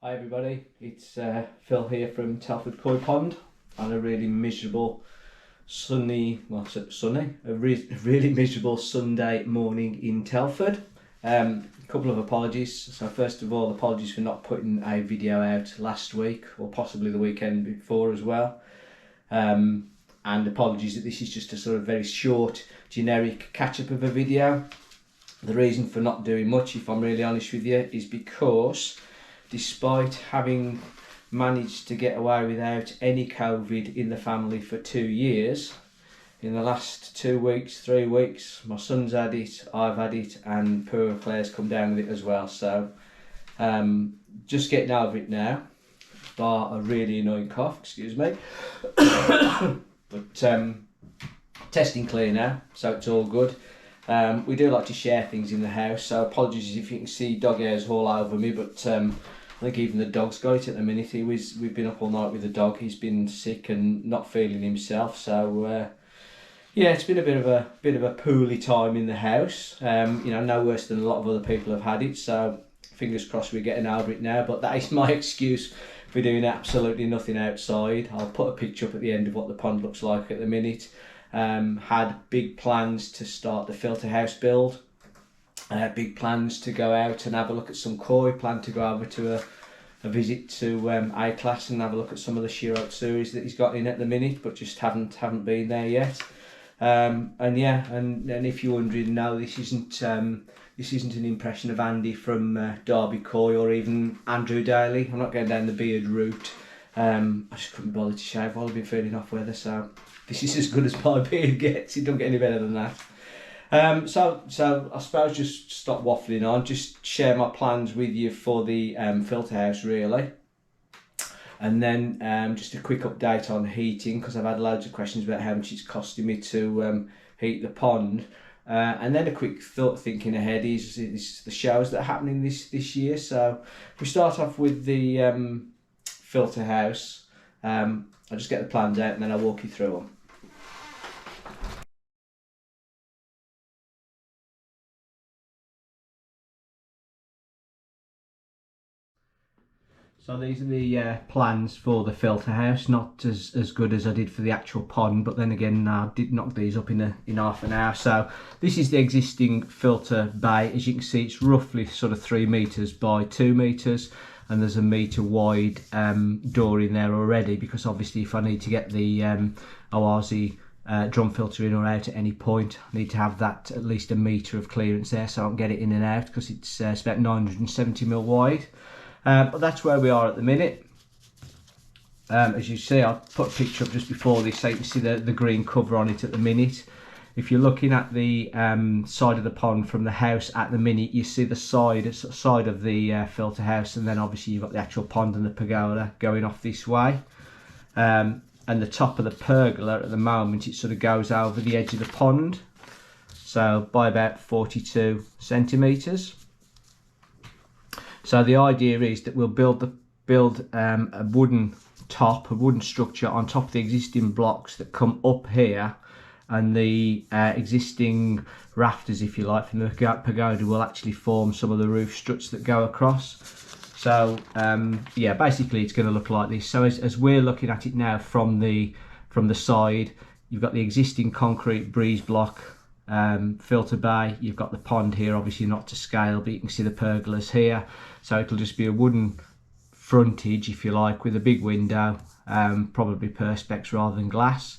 Hi everybody, it's Phil here from Telford Koi Pond on a really miserable really miserable Sunday morning in Telford. A couple of apologies. So first of all, apologies for not putting a video out last week or possibly the weekend before as well. And apologies that this is just a sort of very short generic catch-up of a video. The reason for not doing much, if I'm really honest with you, is because despite having managed to get away without any COVID in the family for 2 years, in the last 2 weeks, 3 weeks, my son's had it, I've had it, and poor Claire's come down with it as well. So just getting over it now, bar a really annoying cough, excuse me. But testing clear now, so it's all good. We do like to share things in the house, so apologies if you can see dog hairs all over me, but I think even the dog's got it at the minute. We've been up all night with the dog. He's been sick and not feeling himself, so yeah, it's been a bit of a poorly time in the house. You know, no worse than a lot of other people have had it, so fingers crossed we're getting over it now. But that is my excuse for doing absolutely nothing outside. I'll put a picture up at the end of what the pond looks like at the minute. Had big plans to start the filter house build. Big plans to go out and have a look at some koi. Plan to go over to a visit to A-Class and have a look at some of the Shiro series that he's got in at the minute, but just haven't been there yet. And yeah, and if you're wondering, no, this isn't an impression of Andy from Derby Koi or even Andrew Daly. I'm not going down the beard route. I just couldn't bother to shave while I've been feeling off weather, so this is as good as my beard gets. It don't get any better than that. So I suppose just stop waffling on, just share my plans with you for the filter house really. And then just a quick update on heating, because I've had loads of questions about how much it's costing me to heat the pond. And then a quick thought thinking ahead is the shows that are happening this year. So we start off with the filter house. I'll just get the plans out and then I'll walk you through them. So these are the plans for the filter house, not as good as I did for the actual pond, but then again I did knock these up in half an hour. So this is the existing filter bay. As you can see, it's roughly sort of 3 meters by 2 meters, and there's a meter wide door in there already, because obviously if I need to get the Oazi drum filter in or out at any point, I need to have that at least a meter of clearance there so I can get it in and out, because it's about 970mm wide. But that's where we are at the minute. As you see, I'll put a picture up just before this so you can see the green cover on it at the minute. If you're looking at the side of the pond from the house at the minute, you see the side of the filter house, and then obviously you've got the actual pond and the pergola going off this way. And the top of the pergola at the moment, it sort of goes over the edge of the pond, so by about 42 centimeters. So the idea is that we'll build a wooden top, a wooden structure on top of the existing blocks that come up here, and the existing rafters, if you like, from the pagoda will actually form some of the roof struts that go across. So yeah, basically it's going to look like this. So as we're looking at it now from the side, you've got the existing concrete breeze block filter bay, you've got the pond here, obviously not to scale, but you can see the pergolas here. So it'll just be a wooden frontage, if you like, with a big window, probably perspex rather than glass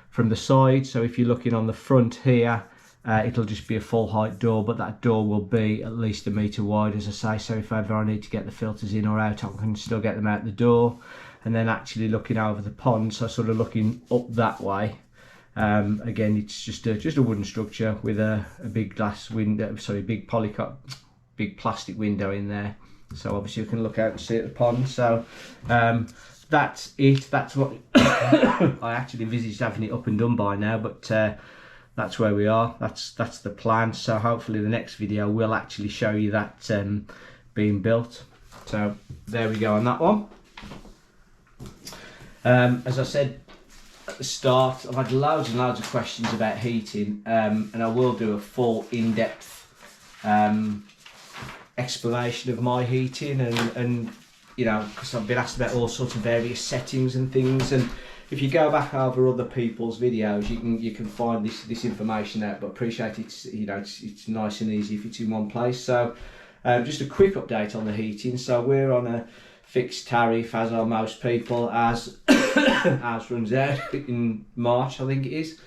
from the side. So if you're looking on the front here, it'll just be a full height door, but that door will be at least 1 metre wide, as I say. So if ever I need to get the filters in or out, I can still get them out the door. And then actually looking over the pond, so sort of looking up that way, again, it's just a wooden structure with a big glass window, sorry, big plastic window in there. So obviously you can look out and see at the pond. So that's it. That's what I actually envisaged having it up and done by now, but that's where we are. That's the plan. So hopefully the next video will actually show you that being built. So there we go on that one. As I said at the start, I've had loads and loads of questions about heating, and I will do a full in-depth explanation of my heating, and you know, because I've been asked about all sorts of various settings and things, and if you go back over other people's videos, you can find this information out. But appreciate it's, you know, it's nice and easy if it's in one place. So just a quick update on the heating. So we're on a fixed tariff, as are most people, as ours runs out in March, I think it is.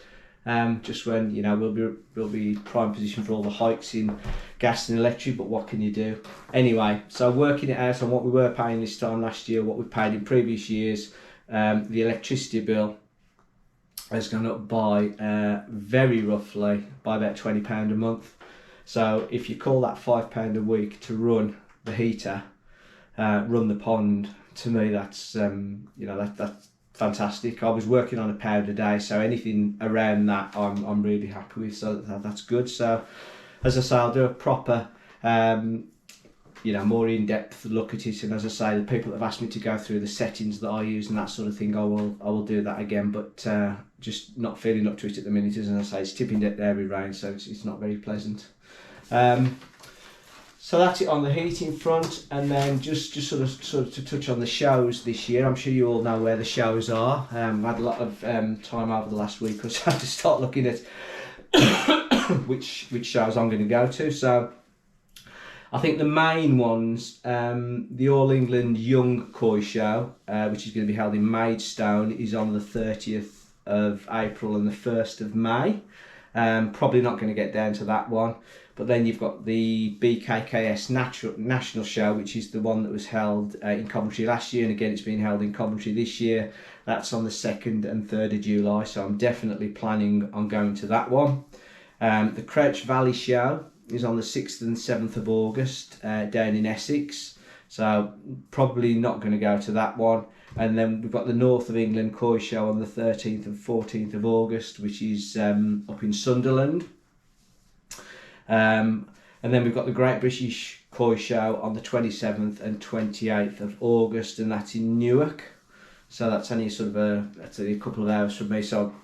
Just when, you know, we'll be prime position for all the hikes in gas and electric, but what can you do? Anyway, so working it out on what we were paying this time last year, what we paid in previous years, the electricity bill has gone up by very roughly by about £20 a month. So if you call that £5 a week to run the heater, run the pond, to me that's you know, that's fantastic. I was working on £1 a day, so anything around that I'm really happy with, so that's good. So as I say, I'll do a proper you know, more in-depth look at it, and as I say, the people that have asked me to go through the settings that I use and that sort of thing, I will do that again, but just not feeling up to it at the minute. As I say, it's tipping there with rain, so it's not very pleasant. So that's it on the heating front, and then just sort of to touch on the shows this year. I'm sure you all know where the shows are. I've had a lot of time over the last week or so to start looking at which shows I'm going to go to. So I think the main ones, the All England Young Koi Show, which is going to be held in Maidstone, is on the 30th of April and the 1st of May. Probably not going to get down to that one. But then you've got the BKKS National Show, which is the one that was held in Coventry last year, and again it's being held in Coventry this year. That's on the 2nd and 3rd of July, so I'm definitely planning on going to that one. The Crouch Valley Show is on the 6th and 7th of August down in Essex, so probably not going to go to that one. And then we've got the North of England Koi Show on the 13th and 14th of August, which is up in Sunderland. And then we've got the Great British Koi Show on the 27th and 28th of August, and that's in Newark. So that's only sort of a couple of hours from me, so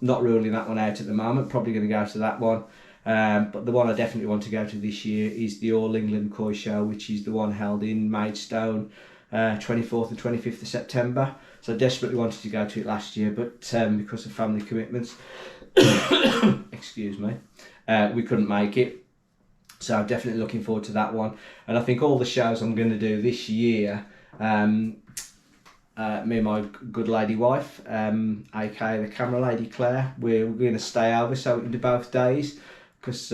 not ruling that one out at the moment. Probably going to go to that one. But the one I definitely want to go to this year is the All England Koi Show, which is the one held in Maidstone, 24th and 25th of September. So I desperately wanted to go to it last year, but because of family commitments, excuse me, we couldn't make it. So I'm definitely looking forward to that one. And I think all the shows I'm going to do this year, me and my good lady wife, aka the camera lady Claire, we're going to stay over so we can do both days, because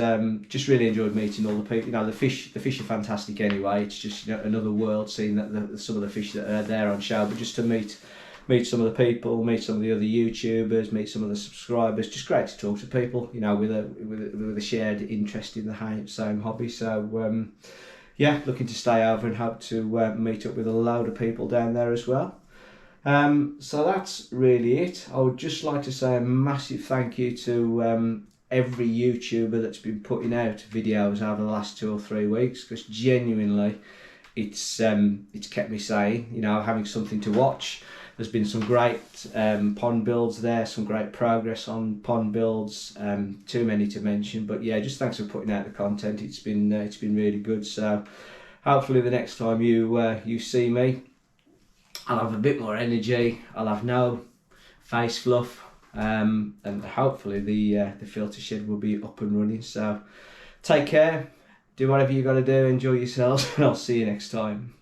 just really enjoyed meeting all the people. You know, the fish are fantastic anyway. It's just, you know, another world seeing that some of the fish that are there on show, but just to meet some of the people, meet some of the other YouTubers, meet some of the subscribers. Just great to talk to people, you know, with a shared interest in the same hobby. So yeah, looking to stay over and hope to meet up with a load of people down there as well. So that's really it. I would just like to say a massive thank you to every YouTuber that's been putting out videos over the last 2 or 3 weeks, because genuinely it's kept me sane, you know, having something to watch. There's been some great pond builds there, some great progress on pond builds, too many to mention, but yeah, just thanks for putting out the content. It's been really good. So hopefully the next time you see me, I'll have a bit more energy, I'll have no face fluff, and hopefully the filter shed will be up and running. So take care, do whatever you got to do, enjoy yourselves, and I'll see you next time.